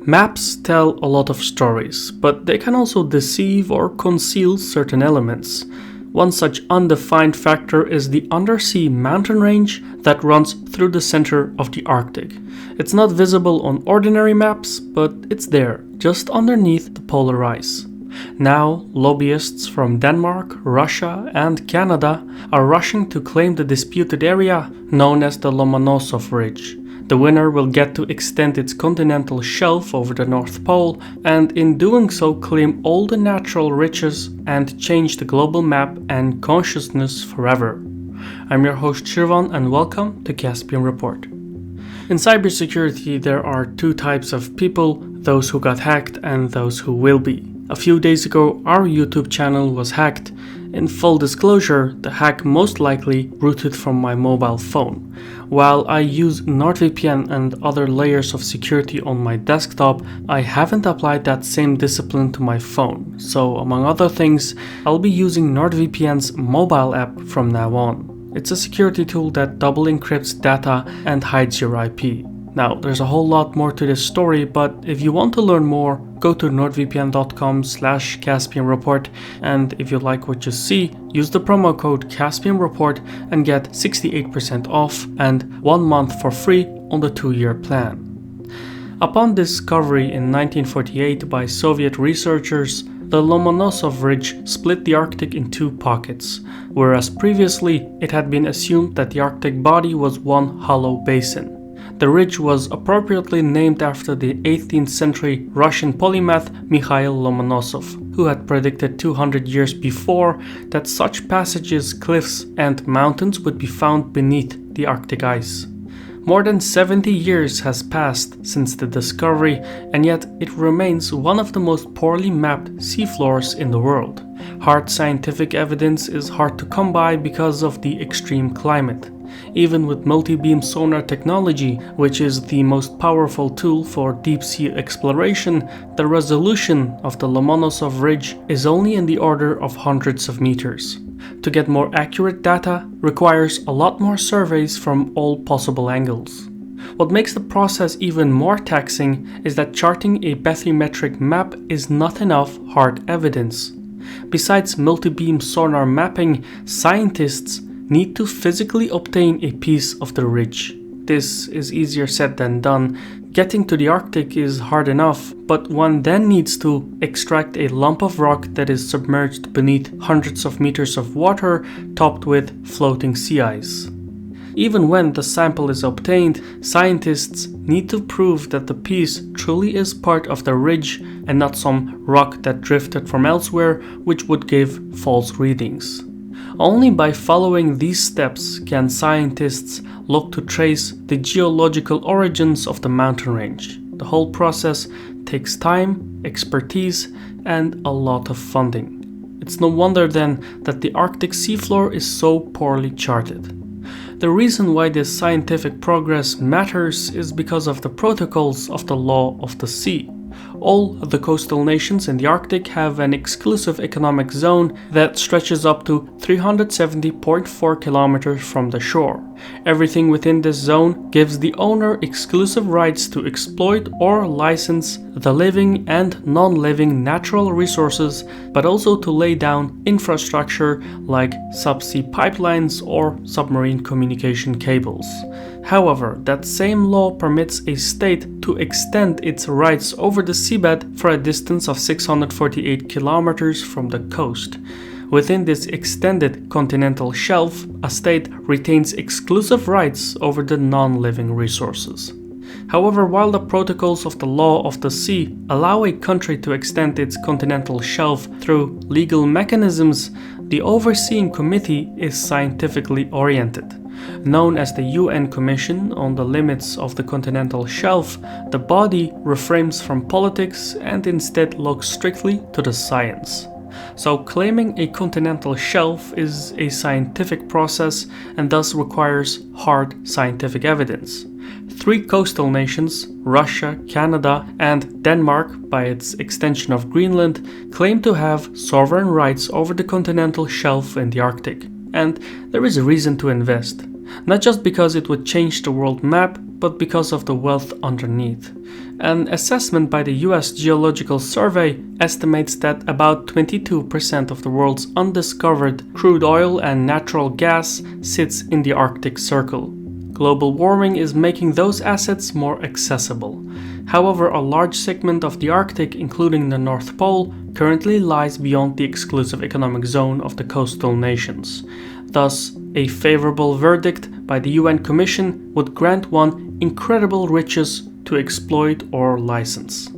Maps tell a lot of stories, but they can also deceive or conceal certain elements. One such undefined factor is the undersea mountain range that runs through the center of the Arctic. It's not visible on ordinary maps, but it's there, just underneath the polar ice. Now, lobbyists from Denmark, Russia, and Canada are rushing to claim the disputed area known as the Lomonosov Ridge. The winner will get to extend its continental shelf over the North Pole and in doing so claim all the natural riches and change the global map and consciousness forever. I'm your host Shirvan and welcome to Caspian Report. In cybersecurity there are two types of people, those who got hacked and those who will be. A few days ago our YouTube channel was hacked. In full disclosure, the hack most likely rooted from my mobile phone. While I use NordVPN and other layers of security on my desktop, I haven't applied that same discipline to my phone. So among other things, I'll be using NordVPN's mobile app from now on. It's a security tool that double encrypts data and hides your IP. Now, there's a whole lot more to this story, but if you want to learn more, go to nordvpn.com/CaspianReport, and if you like what you see, use the promo code CaspianReport and get 68% off and 1 month for free on the 2-year plan. Upon discovery in 1948 by Soviet researchers, the Lomonosov Ridge split the Arctic in two pockets, whereas previously it had been assumed that the Arctic body was one hollow basin. The ridge was appropriately named after the 18th century Russian polymath Mikhail Lomonosov, who had predicted 200 years before that such passages, cliffs, and mountains would be found beneath the Arctic ice. More than 70 years has passed since the discovery, and yet it remains one of the most poorly mapped seafloors in the world. Hard scientific evidence is hard to come by because of the extreme climate. Even with multi-beam sonar technology, which is the most powerful tool for deep-sea exploration, the resolution of the Lomonosov Ridge is only in the order of hundreds of meters. To get more accurate data requires a lot more surveys from all possible angles. What makes the process even more taxing is that charting a bathymetric map is not enough hard evidence. Besides multi-beam sonar mapping, scientists need to physically obtain a piece of the ridge. This is easier said than done. Getting to the Arctic is hard enough, but one then needs to extract a lump of rock that is submerged beneath hundreds of meters of water topped with floating sea ice. Even when the sample is obtained, scientists need to prove that the piece truly is part of the ridge and not some rock that drifted from elsewhere, which would give false readings. Only by following these steps can scientists look to trace the geological origins of the mountain range. The whole process takes time, expertise, and a lot of funding. It's no wonder then that the Arctic seafloor is so poorly charted. The reason why this scientific progress matters is because of the protocols of the law of the sea. All the coastal nations in the Arctic have an exclusive economic zone that stretches up to 370.4 kilometers from the shore. Everything within this zone gives the owner exclusive rights to exploit or license the living and non-living natural resources, but also to lay down infrastructure like subsea pipelines or submarine communication cables. However, that same law permits a state to extend its rights over the seabed for a distance of 648 kilometers from the coast. Within this extended continental shelf, a state retains exclusive rights over the non-living resources. However, while the protocols of the law of the sea allow a country to extend its continental shelf through legal mechanisms, the overseeing committee is scientifically oriented. Known as the UN Commission on the Limits of the Continental Shelf, the body refrains from politics and instead looks strictly to the science. So claiming a continental shelf is a scientific process and thus requires hard scientific evidence. 3 coastal nations, Russia, Canada, and Denmark, by its extension of Greenland, claim to have sovereign rights over the continental shelf in the Arctic. And there is a reason to invest. Not just because it would change the world map, but because of the wealth underneath. An assessment by the US Geological Survey estimates that about 22% of the world's undiscovered crude oil and natural gas sits in the Arctic Circle. Global warming is making those assets more accessible. However, a large segment of the Arctic, including the North Pole, currently lies beyond the exclusive economic zone of the coastal nations. Thus, a favorable verdict by the UN Commission would grant one incredible riches to exploit or license.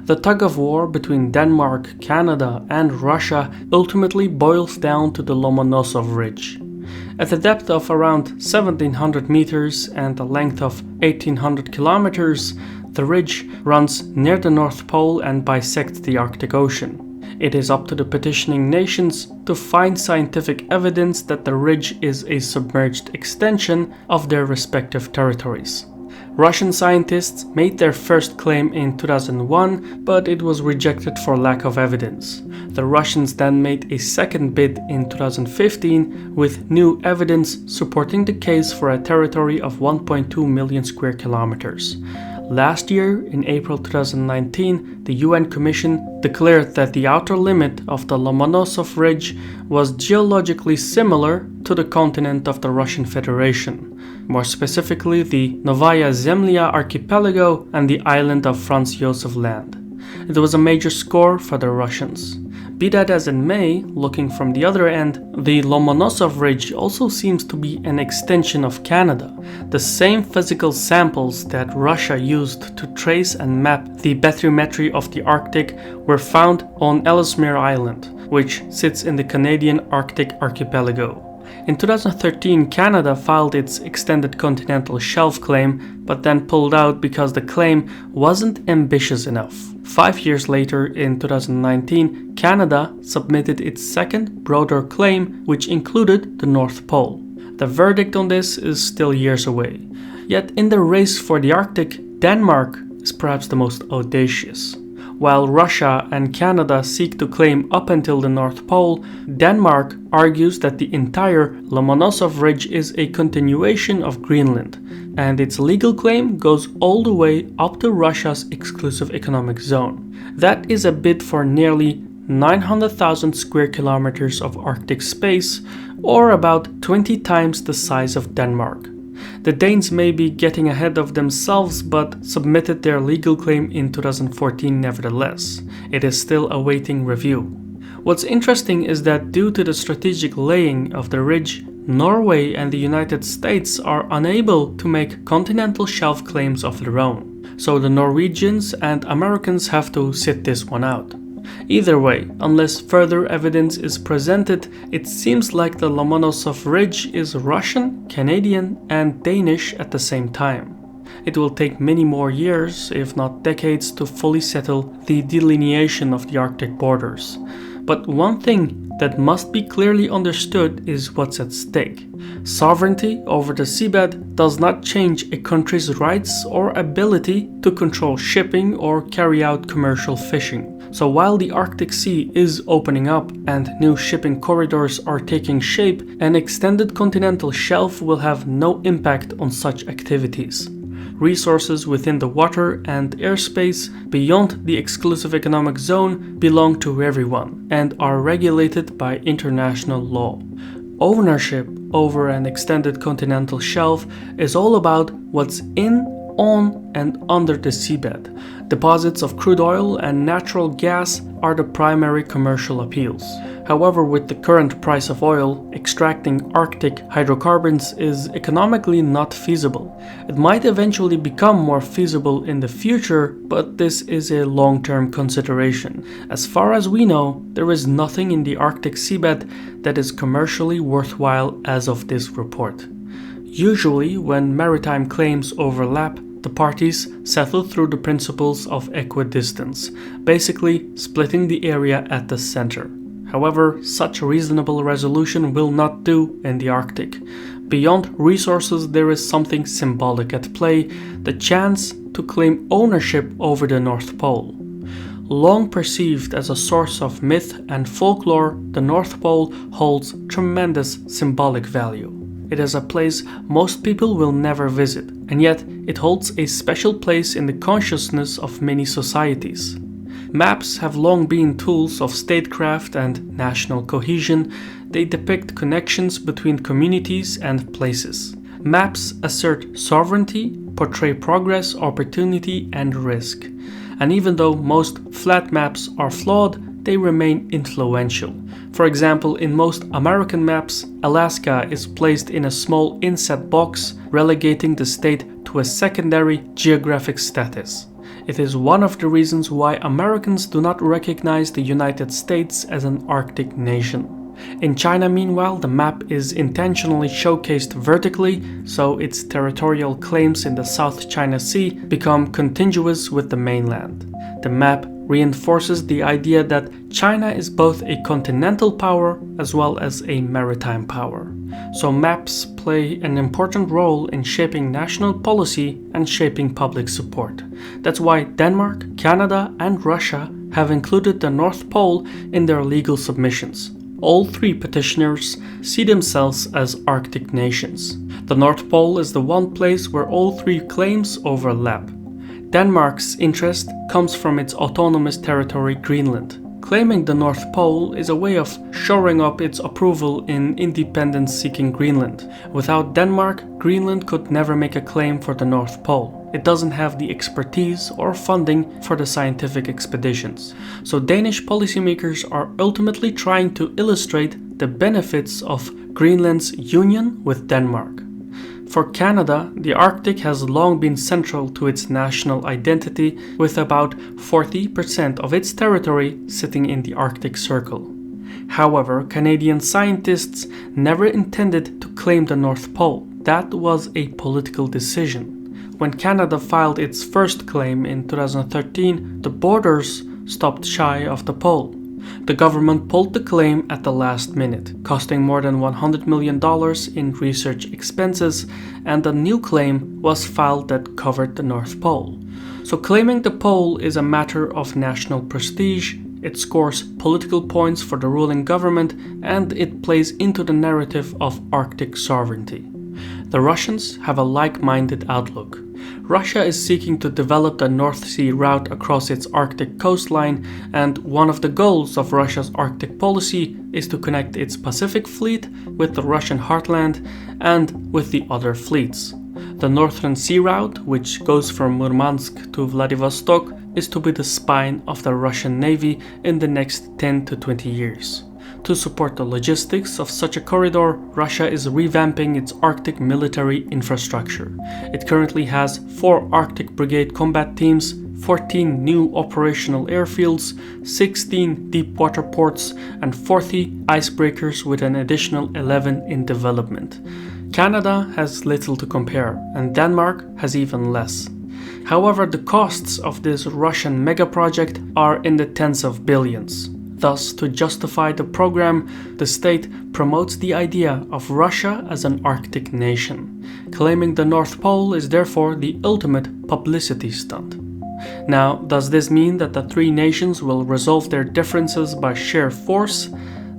The tug-of-war between Denmark, Canada, and Russia ultimately boils down to the Lomonosov Ridge. At a depth of around 1700 meters and a length of 1800 kilometers, the ridge runs near the North Pole and bisects the Arctic Ocean. It is up to the petitioning nations to find scientific evidence that the ridge is a submerged extension of their respective territories. Russian scientists made their first claim in 2001, but it was rejected for lack of evidence. The Russians then made a second bid in 2015 with new evidence supporting the case for a territory of 1.2 million square kilometers. Last year, in April 2019, the UN Commission declared that the outer limit of the Lomonosov Ridge was geologically similar to the continent of the Russian Federation, more specifically the Novaya Zemlya archipelago and the island of Franz Josef Land. It was a major score for the Russians. Be that as it may, looking from the other end, the Lomonosov Ridge also seems to be an extension of Canada. The same physical samples that Russia used to trace and map the bathymetry of the Arctic were found on Ellesmere Island, which sits in the Canadian Arctic archipelago. In 2013, Canada filed its extended continental shelf claim, but then pulled out because the claim wasn't ambitious enough. 5 years later, in 2019, Canada submitted its second, broader claim, which included the North Pole. The verdict on this is still years away. Yet in the race for the Arctic, Denmark is perhaps the most audacious. While Russia and Canada seek to claim up until the North Pole, Denmark argues that the entire Lomonosov Ridge is a continuation of Greenland, and its legal claim goes all the way up to Russia's exclusive economic zone. That is a bid for nearly 900,000 square kilometers of Arctic space, or about 20 times the size of Denmark. The Danes may be getting ahead of themselves, but submitted their legal claim in 2014 nevertheless. It is still awaiting review. What's interesting is that due to the strategic laying of the ridge, Norway and the United States are unable to make continental shelf claims of their own. So the Norwegians and Americans have to sit this one out. Either way, unless further evidence is presented, it seems like the Lomonosov Ridge is Russian, Canadian, and Danish at the same time. It will take many more years, if not decades, to fully settle the delineation of the Arctic borders. But one thing that must be clearly understood is what's at stake. Sovereignty over the seabed does not change a country's rights or ability to control shipping or carry out commercial fishing. So while the Arctic Sea is opening up and new shipping corridors are taking shape, an extended continental shelf will have no impact on such activities. Resources within the water and airspace beyond the exclusive economic zone belong to everyone and are regulated by international law. Ownership over an extended continental shelf is all about what's in, on, and under the seabed. Deposits of crude oil and natural gas are the primary commercial appeals. However, with the current price of oil, extracting Arctic hydrocarbons is economically not feasible. It might eventually become more feasible in the future, but this is a long-term consideration. As far as we know, there is nothing in the Arctic seabed that is commercially worthwhile as of this report. Usually, when maritime claims overlap, the parties settle through the principles of equidistance, basically splitting the area at the center. However, such reasonable resolution will not do in the Arctic. Beyond resources, there is something symbolic at play, the chance to claim ownership over the North Pole. Long perceived as a source of myth and folklore, the North Pole holds tremendous symbolic value. it is a place most people will never visit, and yet it holds a special place in the consciousness of many societies. Maps have long been tools of statecraft and national cohesion. They depict connections between communities and places. Maps assert sovereignty, portray progress, opportunity, and risk. And even though most flat maps are flawed, they remain influential. For example, in most American maps, Alaska is placed in a small inset box, relegating the state to a secondary geographic status. It is one of the reasons why Americans do not recognize the United States as an Arctic nation. In China, meanwhile, the map is intentionally showcased vertically, so its territorial claims in the South China Sea become contiguous with the mainland. The map reinforces the idea that China is both a continental power as well as a maritime power. So maps play an important role in shaping national policy and shaping public support. That's why Denmark, Canada, and Russia have included the North Pole in their legal submissions. All three petitioners see themselves as Arctic nations. The North Pole is the one place where all three claims overlap. Denmark's interest comes from its autonomous territory Greenland. Claiming the North Pole is a way of shoring up its approval in independence-seeking Greenland. Without Denmark, Greenland could never make a claim for the North Pole. It doesn't have the expertise or funding for the scientific expeditions. So Danish policymakers are ultimately trying to illustrate the benefits of Greenland's union with Denmark. For Canada, the Arctic has long been central to its national identity, with about 40% of its territory sitting in the Arctic Circle. However, Canadian scientists never intended to claim the North Pole. That was a political decision. When Canada filed its first claim in 2013, the borders stopped shy of the pole. The government pulled the claim at the last minute, costing more than $100 million in research expenses, and a new claim was filed that covered the North Pole. So claiming the pole is a matter of national prestige, it scores political points for the ruling government, and it plays into the narrative of Arctic sovereignty. The Russians have a like-minded outlook. Russia is seeking to develop the North Sea route across its Arctic coastline, and one of the goals of Russia's Arctic policy is to connect its Pacific fleet with the Russian heartland and with the other fleets. The Northern Sea route, which goes from Murmansk to Vladivostok, is to be the spine of the Russian Navy in the next 10 to 20 years. To support the logistics of such a corridor, Russia is revamping its Arctic military infrastructure. It currently has 4 Arctic Brigade combat teams, 14 new operational airfields, 16 deep-water ports, and 40 icebreakers with an additional 11 in development. Canada has little to compare, and Denmark has even less. However, the costs of this Russian mega-project are in the tens of billions. Thus, to justify the program, the state promotes the idea of Russia as an Arctic nation. Claiming the North Pole is therefore the ultimate publicity stunt. Now, does this mean that the three nations will resolve their differences by sheer force?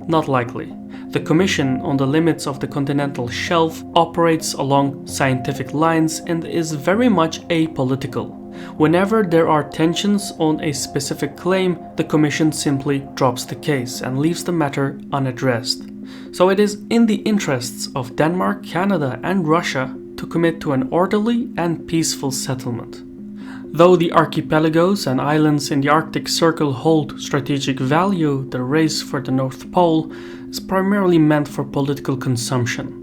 Not likely. The Commission on the Limits of the Continental Shelf operates along scientific lines and is very much apolitical. Whenever there are tensions on a specific claim, the Commission simply drops the case and leaves the matter unaddressed. So it is in the interests of Denmark, Canada, and Russia to commit to an orderly and peaceful settlement. Though the archipelagos and islands in the Arctic Circle hold strategic value, the race for the North Pole is primarily meant for political consumption.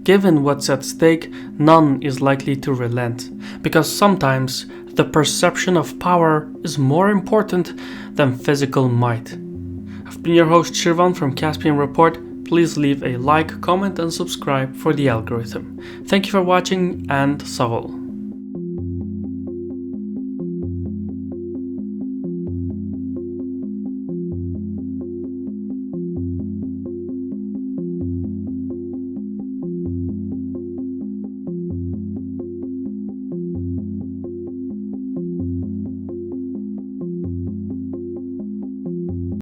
Given what's at stake, none is likely to relent, because sometimes the perception of power is more important than physical might. I've been your host Shirvan from Caspian Report. Please leave a like, comment, and subscribe for the algorithm. Thank you for watching, and Savol.